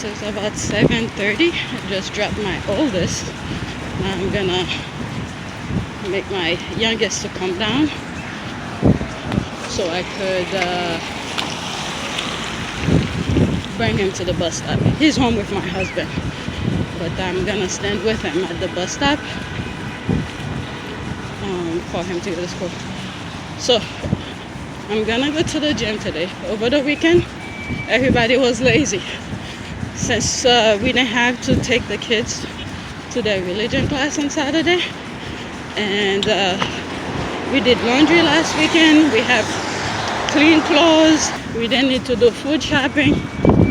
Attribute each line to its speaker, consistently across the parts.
Speaker 1: So it's about 7:30. I just dropped my oldest. Now I'm gonna make my youngest to come down so I could bring him to the bus stop. He's home with my husband, but I'm gonna stand with him at the bus stop for him to go to school. So I'm gonna go to the gym today. Over the weekend, everybody was lazy since we didn't have to take the kids to their religion class on Saturday, and we did laundry last weekend. We have clean clothes. We didn't need to do food shopping,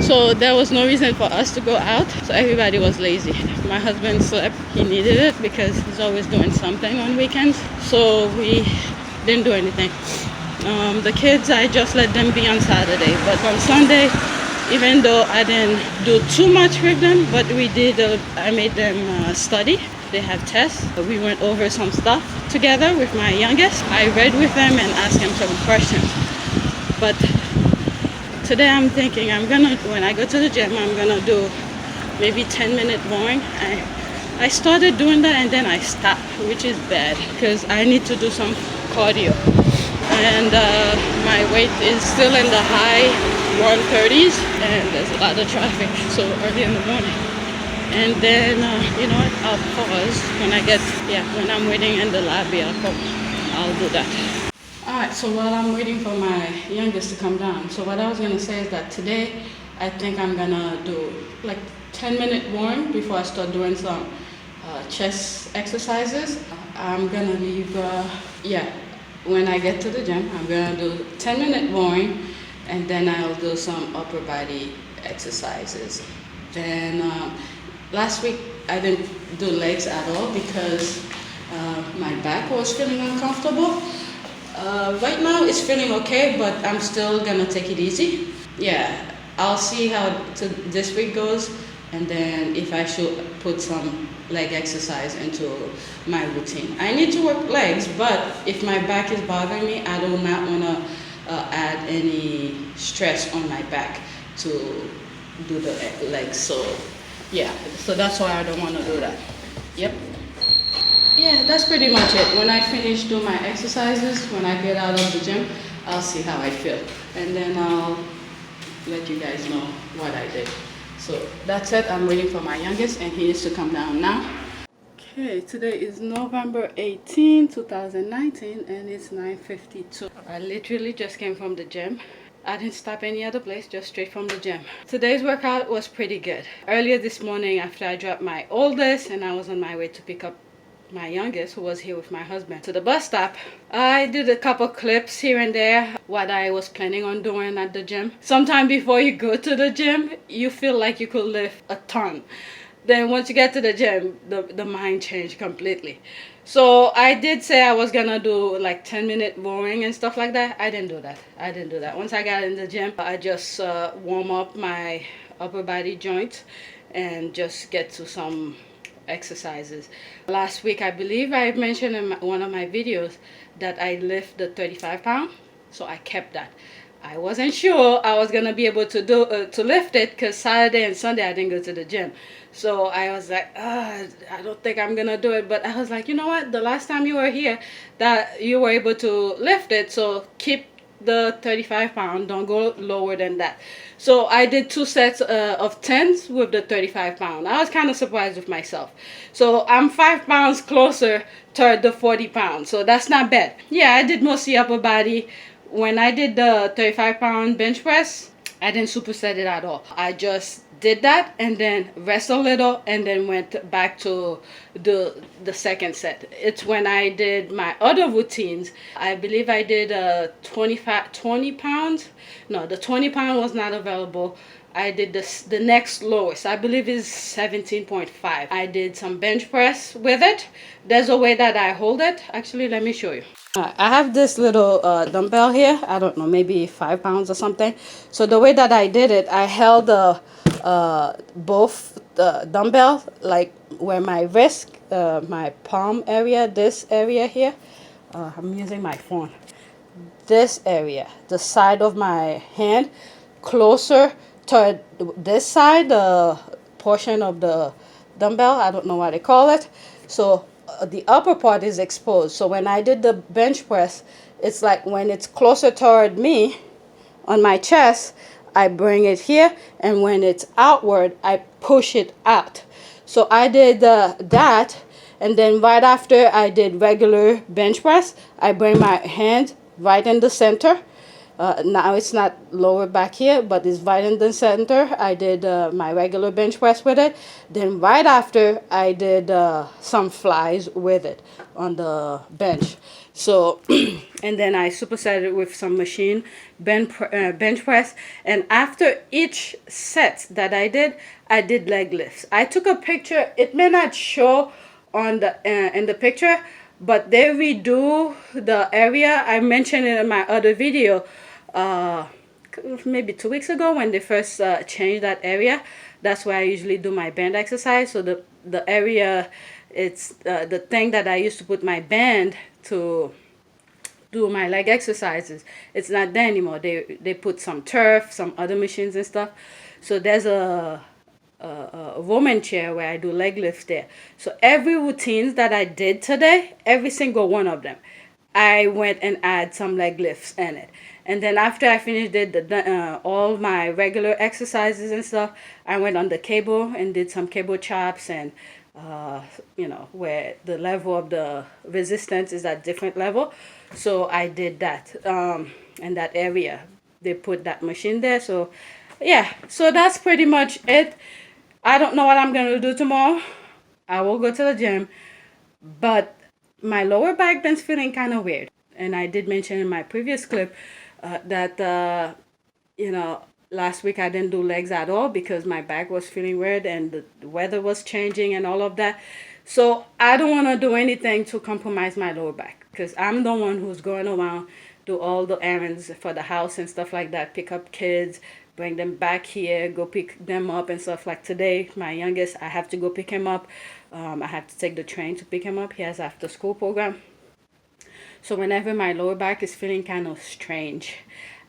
Speaker 1: so there was no reason for us to go out. So everybody was lazy. My husband slept. He needed it because he's always doing something on weekends, so we didn't do anything. The kids, I just let them be on Saturday, but on Sunday, even though I didn't do too much with them, but we did, I made them study. They have tests. We went over some stuff together with my youngest. I read with them and asked them some questions. But today I'm thinking when I go to the gym, I'm gonna do maybe 10-minute rowing. I started doing that and then I stopped, which is bad because I need to do some cardio. And my weight is still in the high 130s, and there's a lot of traffic so early in the morning. And then you know what, I'll pause when I'm waiting in the lobby. I'll do that. Alright, so while I'm waiting for my youngest to come down, so what I was gonna say is that today I think I'm gonna do like 10-minute warm before I start doing some chest exercises. I'm gonna leave when I get to the gym, I'm gonna do 10-minute rowing, and then I'll do some upper body exercises. Then last week I didn't do legs at all because my back was feeling uncomfortable. Right now it's feeling okay, but I'm still gonna take it easy. Yeah, I'll see how this week goes, and then if I should put some leg exercise into my routine. I need to work legs, but if my back is bothering me, I do not want to add any stress on my back to do the legs. So yeah, so that's why I don't want to do that. Yep. Yeah, that's pretty much it. When I finish doing my exercises, when I get out of the gym, I'll see how I feel, and then I'll let you guys know what I did. So that's it. I'm waiting for my youngest, and he needs to come down now. Okay, today is November 18, 2019, and it's 9:52. I literally just came from the gym. I didn't stop any other place, just straight from the gym. Today's workout was pretty good. Earlier this morning, after I dropped my oldest and I was on my way to pick up my youngest, who was here with my husband, to the bus stop, I did a couple clips here and there what I was planning on doing at the gym. Sometime before you go to the gym, you feel like you could lift a ton. Then once you get to the gym, the mind changed completely. So I did say I was gonna do like 10-minute rowing and stuff like that. I didn't do that. Once I got in the gym, I just warm up my upper body joints and just get to some exercises. Last week, I believe I mentioned in one of my videos that I lift the 35-pound, so I kept that. I wasn't sure I was gonna be able to do to lift it because Saturday and Sunday I didn't go to the gym, so I was like, I don't think I'm gonna do it. But I was like, you know what? The last time you were here, that you were able to lift it, so keep the 35-pound. Don't go lower than that. So I did 2 sets of 10s with the 35-pound. I was kind of surprised with myself. So I'm 5 pounds closer toward the 40 pounds. So that's not bad. Yeah, I did mostly upper body. When I did the 35-pound bench press, I didn't superset it at all. I just did that and then rest a little and then went back to the second set. It's when I did my other routines. I believe I did 20 pounds. No, the 20-pound was not available. I did the next lowest. I believe is 17.5. I did some bench press with it. There's a way that I hold it. Actually, let me show you. I have this little dumbbell here. I don't know, maybe 5 pounds or something. So the way that I did it, I held both the dumbbell, like where my wrist, my palm area, this area here. I'm using my phone. This area, the side of my hand, closer toward this side, the portion of the dumbbell, I don't know what they call it. So the upper part is exposed. So when I did the bench press, it's like when it's closer toward me on my chest, I bring it here, and when it's outward, I push it out. So I did that, and then right after I did regular bench press, I bring my hand right in the center. Now it's not lower back here, but it's right in the center. I did my regular bench press with it. Then right after, I did some flies with it on the bench. So, and then I superset it with some machine bench press. And after each set that I did leg lifts. I took a picture. It may not show on the in the picture, but they redo the area. I mentioned it in my other video, maybe 2 weeks ago, when they first changed that area. That's where I usually do my band exercise. So the area, it's the thing that I used to put my band to do my leg exercises. It's not there anymore. They put some turf, some other machines and stuff. So there's a Roman chair where I do leg lifts there. So every routines that I did today, every single one of them, I went and add some leg lifts in it. And then after I finished all my regular exercises and stuff, I went on the cable and did some cable chops, and where the level of the resistance is at different level. So I did that in that area. They put that machine there. So yeah, so that's pretty much it. I don't know what I'm going to do tomorrow. I will go to the gym, but my lower back been's feeling kind of weird. And I did mention in my previous clip that, last week I didn't do legs at all because my back was feeling weird and the weather was changing and all of that. So I don't want to do anything to compromise my lower back, because I'm the one who's going around, do all the errands for the house and stuff like that, pick up kids, bring them back here, go pick them up and stuff. Like today, my youngest, I have to go pick him up. I have to take the train to pick him up. He has after school program. So whenever my lower back is feeling kind of strange,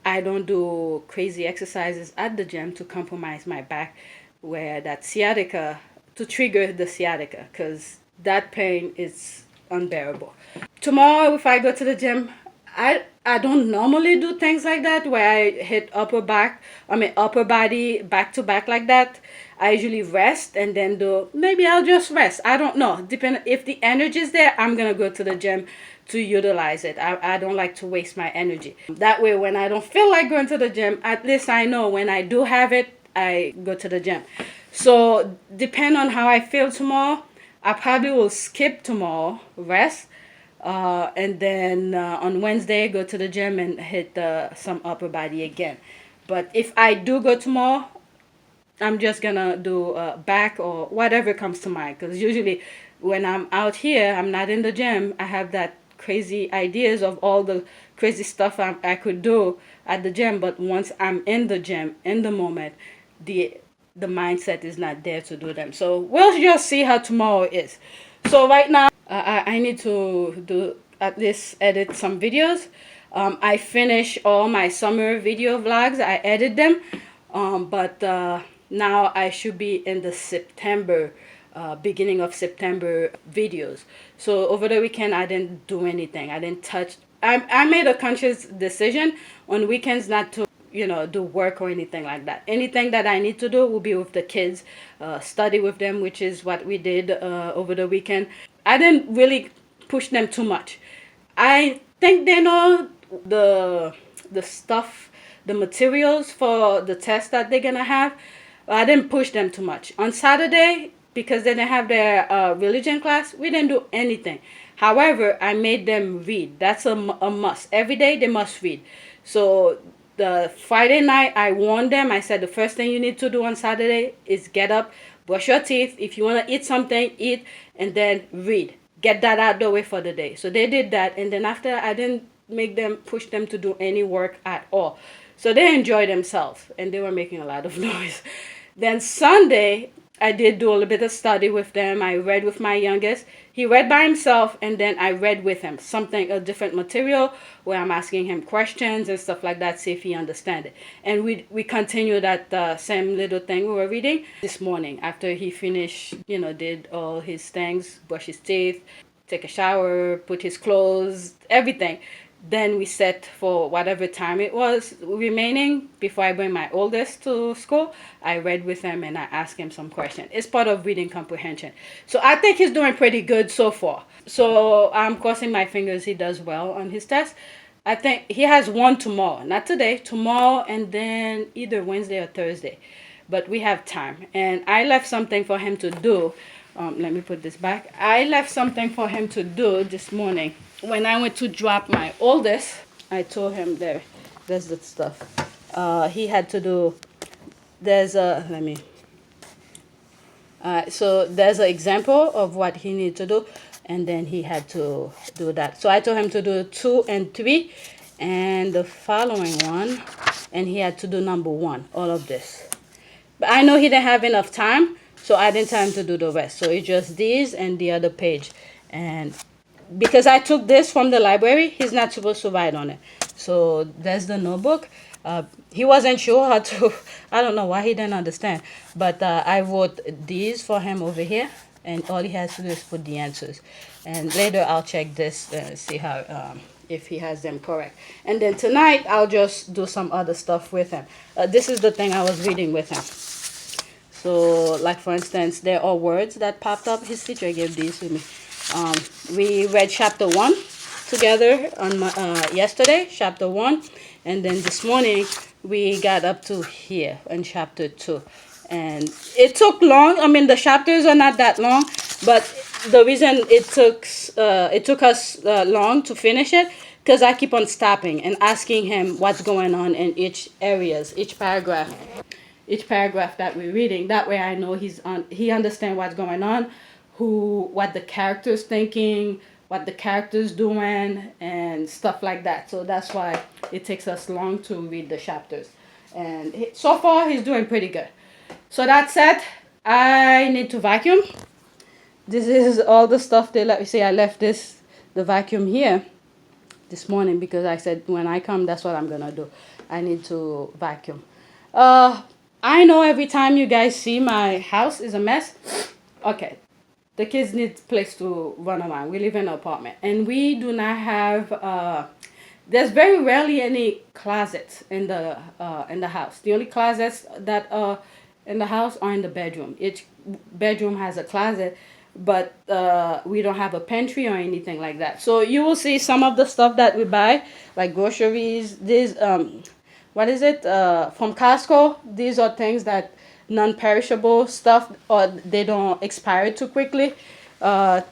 Speaker 1: I don't do crazy exercises at the gym to compromise my back, where that sciatica, to trigger the sciatica, because that pain is unbearable. Tomorrow, if I go to the gym, I don't normally do things like that where I hit upper body back to back like that. I usually rest and then maybe I'll just rest. I don't know. If the energy is there, I'm going to go to the gym to utilize it. I don't like to waste my energy. That way, when I don't feel like going to the gym, at least I know when I do have it, I go to the gym. So depending on how I feel tomorrow, I probably will skip tomorrow, rest, and then on Wednesday go to the gym and hit some upper body again. But if I do go tomorrow, I'm just gonna do back or whatever comes to mind, because usually when I'm out here, I'm not in the gym, I have that crazy ideas of all the crazy stuff I could do at the gym. But once I'm in the gym, in the moment, the mindset is not there to do them. So we'll just see how tomorrow is. So right now, I need to do at least edit some videos. I finish all my summer video vlogs. I edit them, but now I should be in the September, beginning of September videos. So over the weekend, I didn't do anything. I didn't touch. I made a conscious decision on weekends not to do work or anything like that. Anything that I need to do will be with the kids, study with them, which is what we did over the weekend. I didn't really push them too much. I think they know the stuff, the materials for the test that they're gonna have. I didn't push them too much. On Saturday, because they didn't have their religion class, we didn't do anything. However, I made them read. That's a must. Every day they must read. So the Friday night, I warned them. I said the first thing you need to do on Saturday is get up, brush your teeth. If you want to eat something, eat, and then read. Get that out the way for the day. So they did that. And then after, I didn't push them to do any work at all. So they enjoyed themselves, and they were making a lot of noise. Then Sunday, I did do a little bit of study with them. I read with my youngest. He read by himself, and then I read with him something, a different material, where I'm asking him questions and stuff like that, see if he understands it. And we continue that same little thing we were reading this morning after he finished, did all his things, brush his teeth, take a shower, put his clothes, everything. Then we set for whatever time it was remaining before I bring my oldest to school. I read with him and I asked him some questions. It's part of reading comprehension. So I think he's doing pretty good so far. So I'm crossing my fingers he does well on his test. I think he has one tomorrow, not today, tomorrow, and then either Wednesday or Thursday. But we have time. And I left something for him to do. Let me put this back. I left something for him to do this morning. When I went to drop my oldest, I told him there's the stuff. He had to do, so there's an example of what he needed to do, and then he had to do that. So I told him to do 2 and 3, and the following one, and he had to do number 1, all of this. But I know he didn't have enough time, so I didn't tell him to do the rest. So it's just these and the other page. And because I took this from the library, he's not supposed to write on it. So there's the notebook. He wasn't sure how to, I don't know why he didn't understand. But I wrote these for him over here. And all he has to do is put the answers. And later I'll check this and see how, if he has them correct. And then tonight I'll just do some other stuff with him. This is the thing I was reading with him. So like for instance, there are words that popped up. His teacher gave these to me. We read chapter 1 together on yesterday, chapter 1, and then this morning we got up to here in chapter 2. And it took long. I mean, the chapters are not that long, but the reason it took us long to finish it, because I keep on stopping and asking him what's going on in each paragraph that we're reading. That way I know he understands what's going on, what the character's thinking, what the character's doing, and stuff like that. So that's why it takes us long to read the chapters. And so far he's doing pretty good. So that said, I need to vacuum. This is all the stuff they let me see. I left the vacuum here this morning because I said when I come, that's what I'm gonna do. I need to vacuum. I know every time you guys see my house is a mess. Okay, the kids need a place to run around. We live in an apartment, and we do not have. There's very rarely any closets in the house. The only closets that are in the house are in the bedroom. Each bedroom has a closet, but we don't have a pantry or anything like that. So you will see some of the stuff that we buy, like groceries. These what is it from Costco? These are things that non-perishable stuff, or they don't expire too quickly.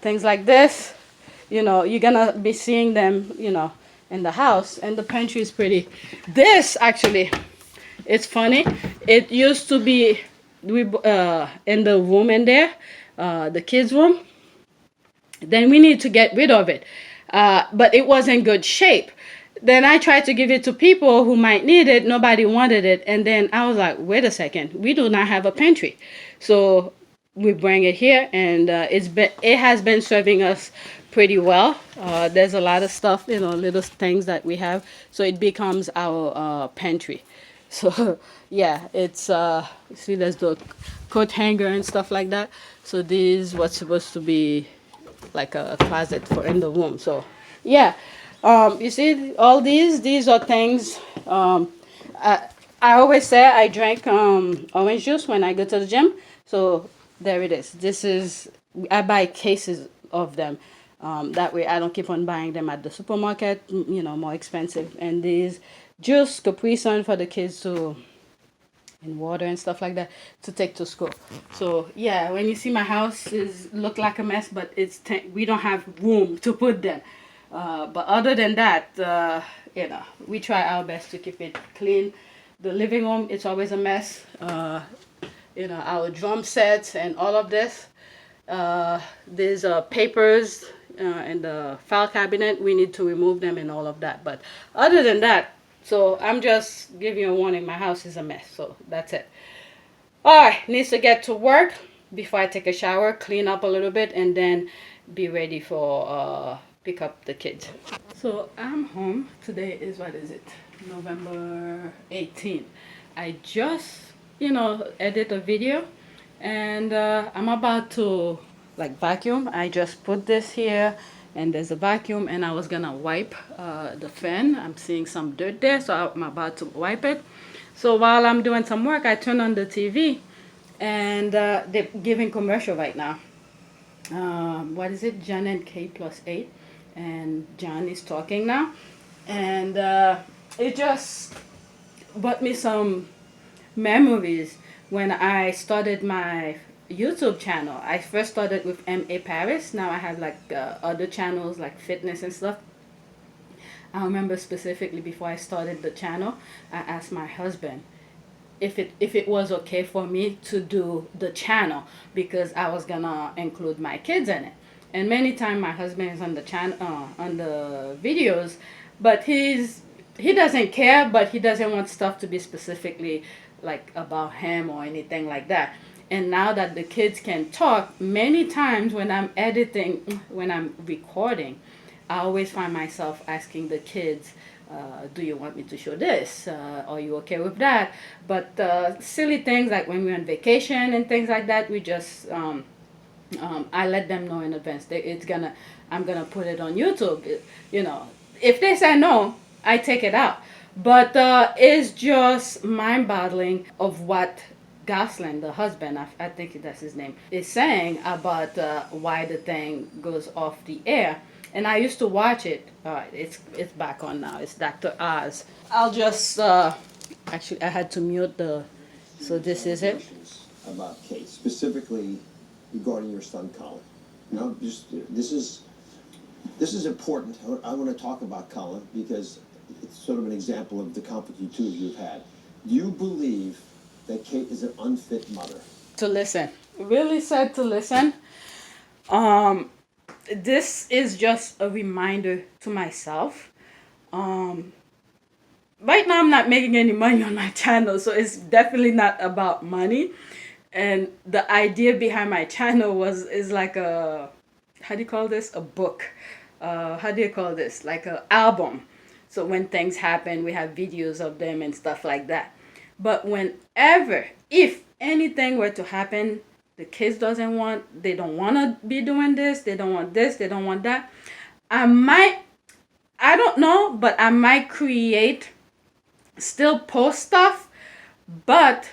Speaker 1: Things like this, you're gonna be seeing them, in the house. And the pantry is pretty. This actually, it's funny. It used to be in the room in there, the kids' room. Then we need to get rid of it, but it was in good shape. Then I tried to give it to people who might need it. Nobody wanted it. And then I was like, wait a second, we do not have a pantry. So we bring it here, and it has been serving us pretty well. There's a lot of stuff, little things that we have. So it becomes our pantry. So yeah, it's see, there's the coat hanger and stuff like that. So this is what's supposed to be like a closet for in the room. So yeah. You see, all these are things. I always say I drink orange juice when I go to the gym. So there it is. I buy cases of them. That way I don't keep on buying them at the supermarket, more expensive. And these juice, Capri Sun for the kids and water and stuff like that to take to school. So yeah, when you see my house look like a mess, but we don't have room to put them. But other than that, we try our best to keep it clean. The living room, it's always a mess. Our drum sets and all of this. There's papers in the file cabinet. We need to remove them and all of that. But other than that, so I'm just giving you a warning. My house is a mess. So that's it. All right, needs to get to work. before I take a shower, clean up a little bit, and then be ready for pick up the kids. So I'm home. Today is, what is it? November 18th. I just, edit a video, and I'm about to like vacuum. I just put this here, and there's a vacuum, and I was gonna wipe the fan. I'm seeing some dirt there, so I'm about to wipe it. So while I'm doing some work, I turn on the TV, and they're giving commercial right now. What is it? John and K+8, and John is talking now, and it just brought me some memories when I started my YouTube channel. I first started with Maparis. Now I have like other channels like fitness and stuff. I remember specifically before I started the channel, I asked my husband if it was okay for me to do the channel, because I was gonna include my kids in it. And many times my husband is on the channel, on the videos, but he doesn't care, but he doesn't want stuff to be specifically like about him or anything like that. And now that the kids can talk, many times when I'm editing, when I'm recording, I always find myself asking the kids, do you want me to show this? Are you okay with that? But silly things like when we're on vacation and things like that, we just I let them know in advance. I'm gonna put it on YouTube. If they say no, I take it out. But it's just mind-boggling of what Gosling, the husband, I think that's his name, is saying about why the thing goes off the air. And I used to watch it. All right, it's back on now. It's Dr. Oz. I'll just actually I had to mute the. So this is it.
Speaker 2: About Kate, specifically regarding your son Colin. This is important. I want to talk about Colin because it's sort of an example of the conflict you two of you have had. Do you believe that Kate is an unfit mother?
Speaker 1: To listen, really sad to listen. This is just a reminder to myself. Right now I'm not making any money on my channel, so it's definitely not about money. And the idea behind my channel is like a, how do you call this? A book. How do you call this? Like an album. So when things happen, we have videos of them and stuff like that. But whenever, if anything were to happen, the kids they don't want to be doing this, they don't want this, they don't want that, I don't know, but I might still post stuff, but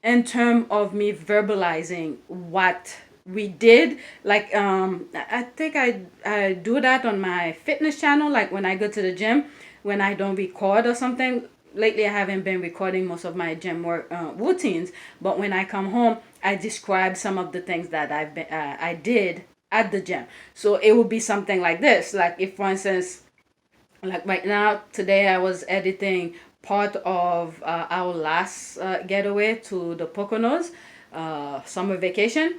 Speaker 1: in terms of me verbalizing what we did, like I think I do that on my fitness channel, like when I go to the gym, when I don't record or something. Lately I haven't been recording most of my gym work routines, but when I come home, I describe some of the things that I did at the gym. So it would be something like this. Like if, for instance, like right now, today I was editing part of our last getaway to the Poconos summer vacation.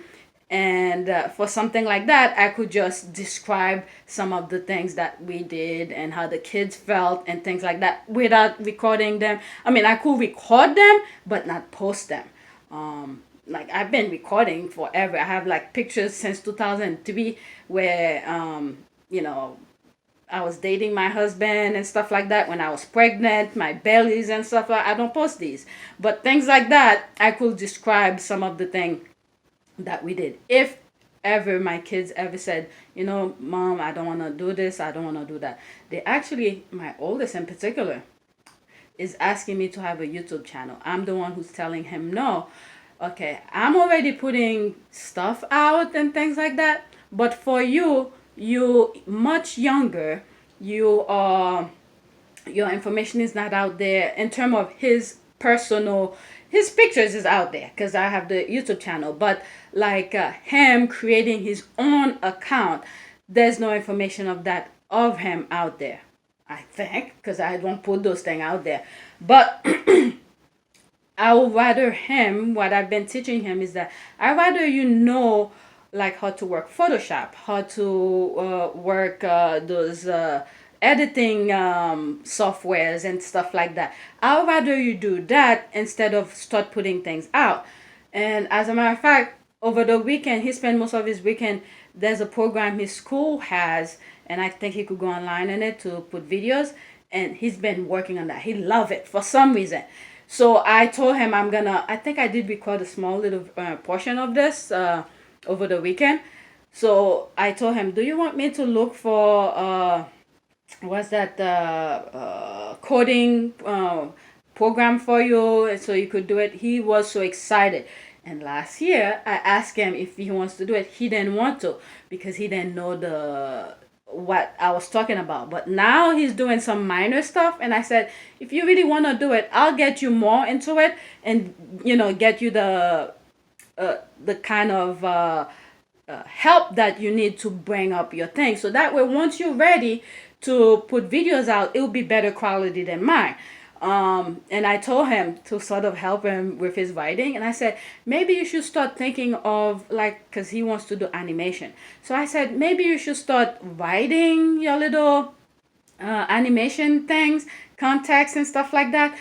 Speaker 1: And for something like that, I could just describe some of the things that we did and how the kids felt and things like that without recording them. I mean, I could record them, but not post them. Like I've been recording forever. I have like pictures since 2003 where, I was dating my husband and stuff like that. When I was pregnant, my bellies and stuff like that. I don't post these. But things like that, I could describe some of the things that we did. If ever my kids ever said, Mom, I don't want to do this, I don't want to do that. They actually, my oldest in particular, is asking me to have a YouTube channel. I'm the one who's telling him no. Okay, I'm already putting stuff out and things like that. But for you much younger, your information is not out there in terms of his pictures is out there because I have the YouTube channel, but like him creating his own account, there's no information of him out there, I think, because I don't put those things out there. But I would rather what I've been teaching him is that I rather like how to work Photoshop, how to work those editing softwares and stuff like that. I'd rather you do that instead of start putting things out. And as a matter of fact, over the weekend, he spent most of his weekend. There's a program his school has, and I think he could go online in it to put videos. And he's been working on that. He loved it for some reason. So I told him I'm gonna. I think I did record a small little portion of this over the weekend. So I told him, "Do you want me to look for what's that coding program for you, and so you could do it?" He was so excited. And last year I asked him if he wants to do it. He didn't want to because he didn't know the what I was talking about. But now he's doing some minor stuff, and I said, if you really want to do it, I'll get you more into it, and get you the kind of help that you need to bring up your thing, so that way once you're ready to put videos out, it will be better quality than mine. And I told him to sort of help him with his writing, and I said maybe you should start thinking of, like, because he wants to do animation, so I said maybe you should start writing your little animation things, context and stuff like that.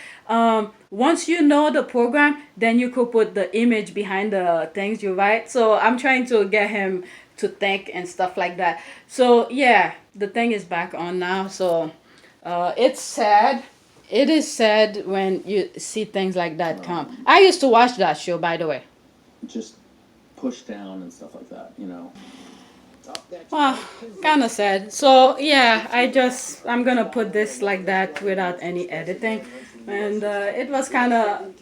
Speaker 1: Once you know the program, then you could put the image behind the things you write. So I'm trying to get him to think and stuff like that. So yeah, the thing is back on now. So it's sad. It is sad when you see things like that come. I used to watch that show, by the way.
Speaker 3: Just push down and stuff like that, you know.
Speaker 1: Well, kind of sad. So yeah, I'm gonna put this like that without any editing, and it was kind of,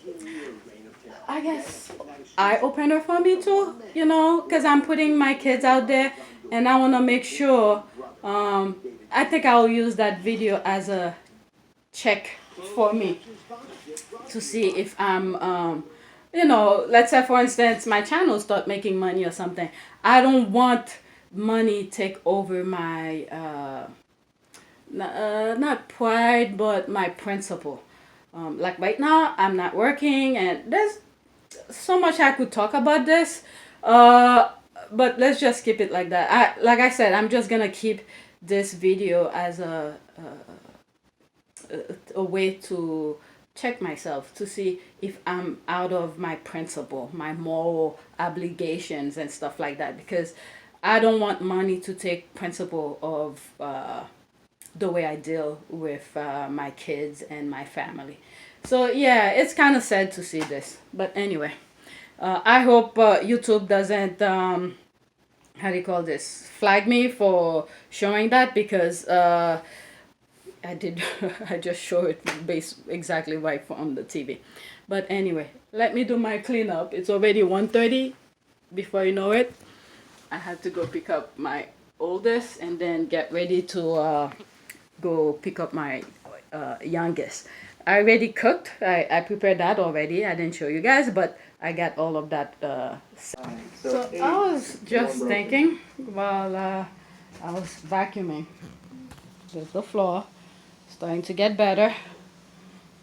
Speaker 1: I guess, eye opener for me too. Because I'm putting my kids out there, and I wanna make sure. I think I'll use that video as a check for me to see if I'm let's say for instance my channel start making money or something. I don't want money take over my not pride, but my principle. Like right now I'm not working, and there's so much I could talk about this, but let's just keep it like that. Like I said, I'm just gonna keep this video as a way to check myself to see if I'm out of my principle, my moral obligations and stuff like that, because I don't want money to take principle of the way I deal with my kids and my family. So yeah, it's kind of sad to see this, but anyway, I hope YouTube doesn't how do you call this, flag me for showing that, because I did I just show it based exactly right from the TV. But anyway, let me do my cleanup. It's already 1:30. Before you know it, I have to go pick up my oldest and then get ready to go pick up my youngest. I already cooked. I prepared that already. I didn't show you guys, but I got all of that. So I was just thinking while I was vacuuming. There's the floor. Starting to get better.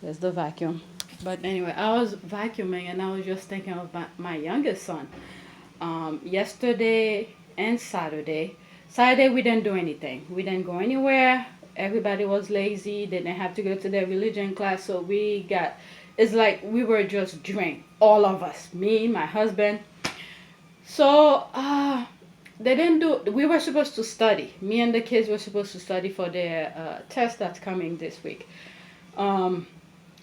Speaker 1: There's the vacuum. But anyway, I was vacuuming and I was just thinking of my youngest son. Yesterday and Saturday. Saturday we didn't do anything. We didn't go anywhere. Everybody was lazy. They didn't have to go to their religion class. So it's like we were just drink. All of us. Me, my husband. So we were supposed to study. Me and the kids were supposed to study for their test that's coming this week.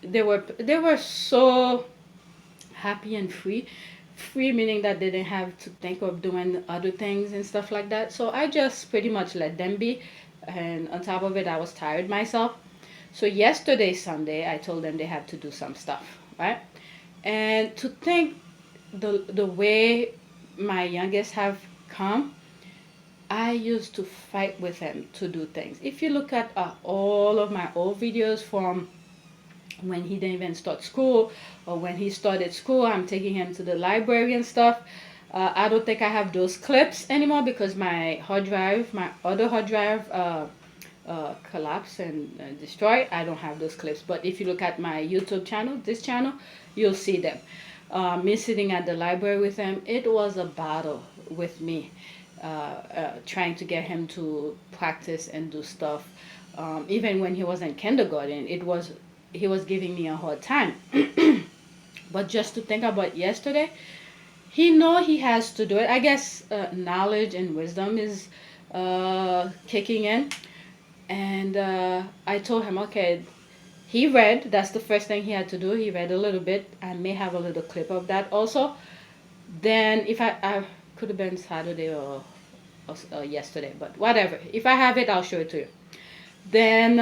Speaker 1: They were so happy and free. Free meaning that they didn't have to think of doing other things and stuff like that. So I just pretty much let them be. And on top of it, I was tired myself. So yesterday, Sunday, I told them they have to do some stuff, right? And to think the way my youngest have come, I used to fight with him to do things. If you look at all of my old videos from when he didn't even start school, or when he started school, I'm taking him to the library and stuff. I don't think I have those clips anymore because my other hard drive collapsed and destroyed. I don't have those clips. But if you look at my YouTube channel, this channel, you'll see them. Me sitting at the library with him, it was a battle with me, trying to get him to practice and do stuff. Even when he was in kindergarten, he was giving me a hard time. But just to think about yesterday, he know he has to do it. I guess knowledge and wisdom is kicking in. And I told him, okay, he read. That's the first thing he had to do. He read a little bit. I may have a little clip of that also. Then if I could have been Saturday or yesterday, but whatever. If I have it, I'll show it to you. Then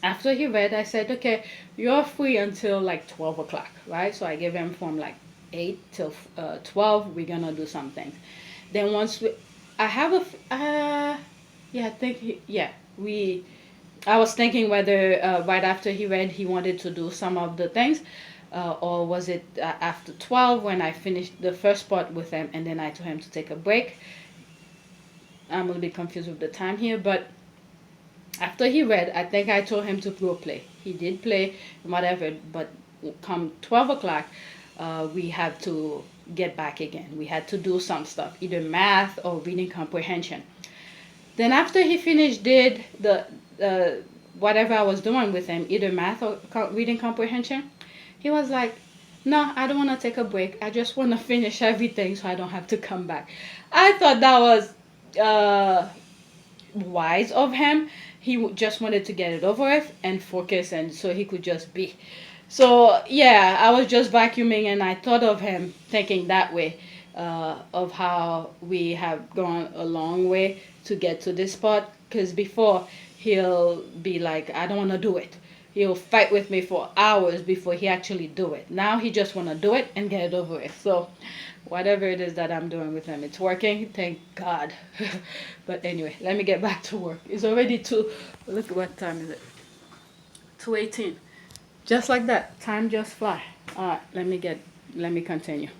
Speaker 1: after he read, I said, okay, you're free until like 12 o'clock, right? So I gave him from like 8 till 12. We're gonna do some things. Then once I have yeah, I think we. I was thinking whether right after he read he wanted to do some of the things, or was it after 12 when I finished the first part with him, and then I told him to take a break. I'm a little bit confused with the time here, but after he read, I think I told him to go play. He did play, whatever, but come 12 o'clock, we had to get back again. We had to do some stuff, either math or reading comprehension. Then after he finished, did the whatever I was doing with him, either math or reading comprehension, he was like, no, I don't want to take a break. I just want to finish everything so I don't have to come back. I thought that was wise of him. He just wanted to get it over with and focus, and so he could just be. So yeah, I was just vacuuming, and I thought of him thinking that way, of how we have gone a long way to get to this part. Because before he'll be like, I don't want to do it. He'll fight with me for hours before he actually do it. Now he just want to do it and get it over with. So whatever it is that I'm doing with him, it's working. Thank God. But anyway, let me get back to work. It's already 2. Look at what time is it. 2:18. Just like that, time just fly. All right, let me continue.